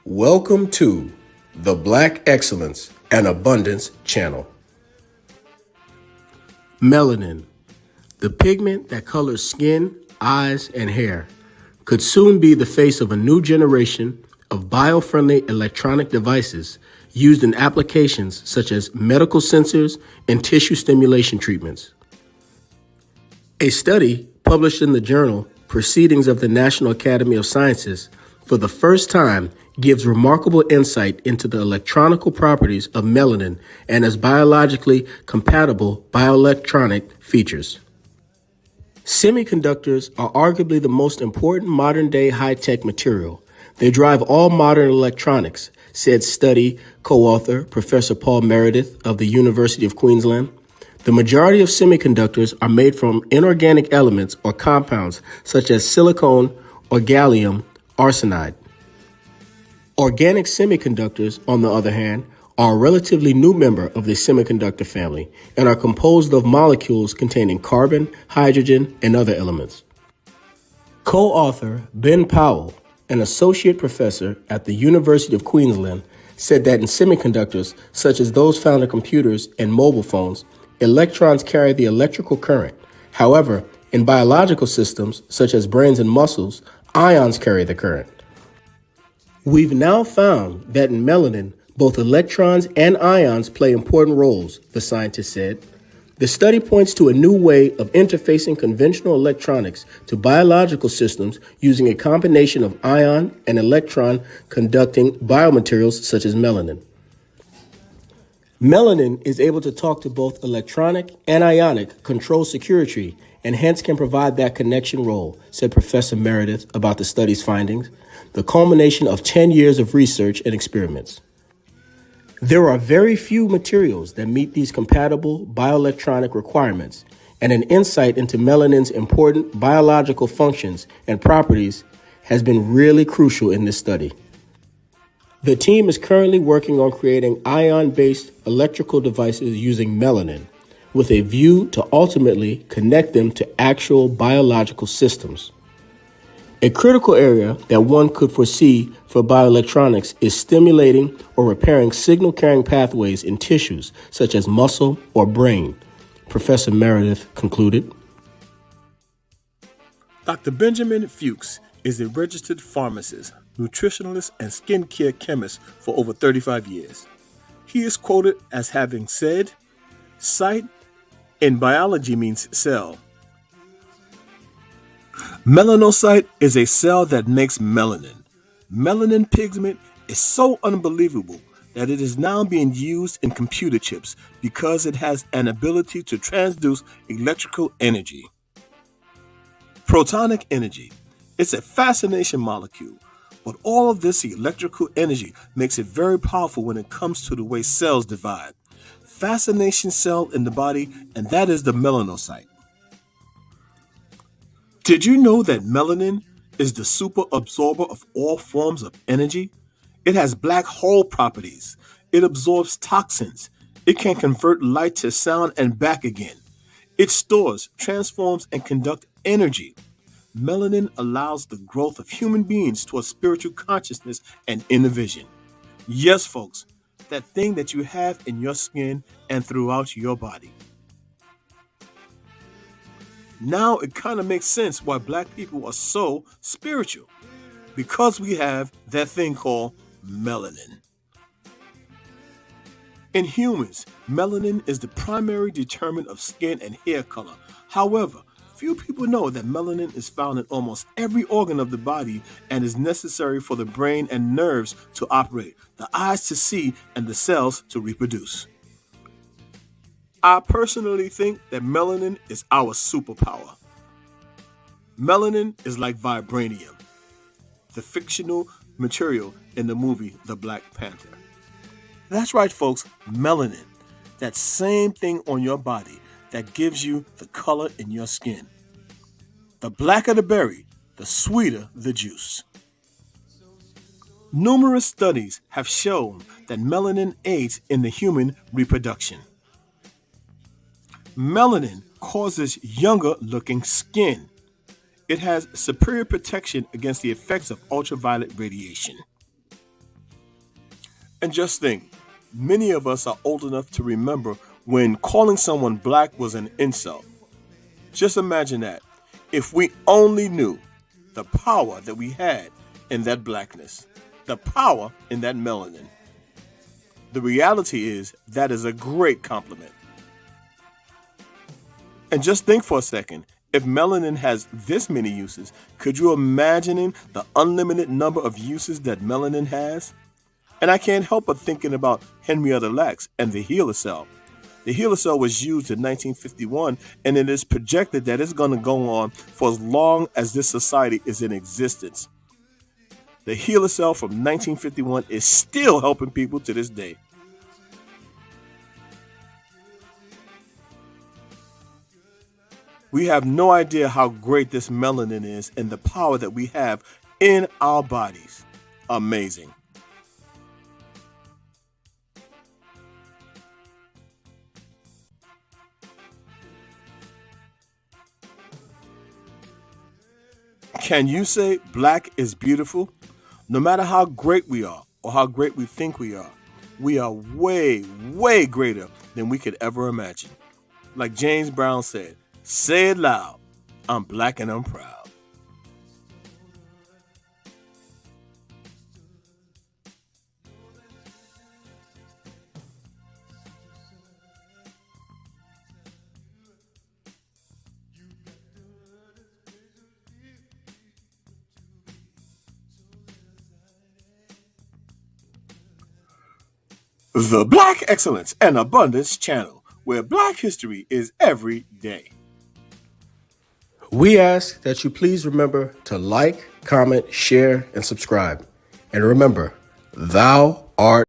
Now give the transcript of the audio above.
Welcome to the Black Excellence and Abundance channel. Melanin, the pigment that colors skin, eyes, and hair, could soon be the face of a new generation of bio-friendly electronic devices used in applications such as medical sensors and tissue stimulation treatments. A study published in the journal Proceedings of the National Academy of Sciences for the first time gives remarkable insight into the electronical properties of melanin and its biologically compatible bioelectronic features. Semiconductors are arguably the most important modern-day high-tech material. They drive all modern electronics, said study co-author Professor Paul Meredith of the University of Queensland. The majority of semiconductors are made from inorganic elements or compounds such as silicon or gallium arsenide. Organic semiconductors, on the other hand, are a relatively new member of the semiconductor family and are composed of molecules containing carbon, hydrogen, and other elements. Co-author Ben Powell, an associate professor at the University of Queensland, said that in semiconductors, such as those found in computers and mobile phones, electrons carry the electrical current. However, in biological systems, such as brains and muscles, ions carry the current. We've now found that in melanin, both electrons and ions play important roles, the scientist said. The study points to a new way of interfacing conventional electronics to biological systems using a combination of ion and electron conducting biomaterials such as melanin. Melanin is able to talk to both electronic and ionic control circuitry and hence can provide that connection role, said Professor Meredith about the study's findings, the culmination of 10 years of research and experiments. There are very few materials that meet these compatible bioelectronic requirements, and an insight into melanin's important biological functions and properties has been really crucial in this study. The team is currently working on creating ion-based electrical devices using melanin, with a view to ultimately connect them to actual biological systems. A critical area that one could foresee for bioelectronics is stimulating or repairing signal-carrying pathways in tissues such as muscle or brain, Professor Meredith concluded. Dr. Benjamin Fuchs is a registered pharmacist, nutritionalist, and skincare chemist for over 35 years. He is quoted as having said, "Sight in biology means cell. Melanocyte is a cell that makes melanin. Melanin pigment is so unbelievable that it is now being used in computer chips because it has an ability to transduce electrical energy. Protonic energy. It's a fascination molecule, but all of this electrical energy makes it very powerful when it comes to the way cells divide. Fascination cell in the body, and that is the melanocyte. Did you know that melanin is the super absorber of all forms of energy? It has black hole properties. It absorbs toxins. It can convert light to sound and back again. It stores, transforms, and conducts energy. Melanin allows the growth of human beings towards spiritual consciousness and inner vision. Yes, folks, that thing that you have in your skin and throughout your body. Now it kind of makes sense why black people are so spiritual, because we have that thing called melanin. In humans, melanin is the primary determinant of skin and hair color. However, few people know that melanin is found in almost every organ of the body and is necessary for the brain and nerves to operate, the eyes to see, and the cells to reproduce. I personally think that melanin is our superpower. Melanin is like vibranium, the fictional material in the movie The Black Panther. That's right, folks, melanin, that same thing on your body that gives you the color in your skin. The blacker the berry, the sweeter the juice. Numerous studies have shown that melanin aids in the human reproduction. Melanin causes younger looking skin. It has superior protection against the effects of ultraviolet radiation. And just think, many of us are old enough to remember when calling someone black was an insult. Just imagine that. If we only knew the power that we had in that blackness, the power in that melanin. The reality is that is a great compliment. And just think for a second, if melanin has this many uses, could you imagine the unlimited number of uses that melanin has? And I can't help but thinking about Henrietta Lacks and the HeLa cell. The HeLa cell was used in 1951, and it is projected that it's going to go on for as long as this society is in existence. The HeLa cell from 1951 is still helping people to this day. We have no idea how great this melanin is and the power that we have in our bodies. Amazing. Can you say black is beautiful? No matter how great we are or how great we think we are way, way greater than we could ever imagine. Like James Brown said, say it loud, I'm black and I'm proud. The Black Excellence and Abundance channel, where black history is every day. We ask that you please remember to like, comment, share, and subscribe. And remember, thou art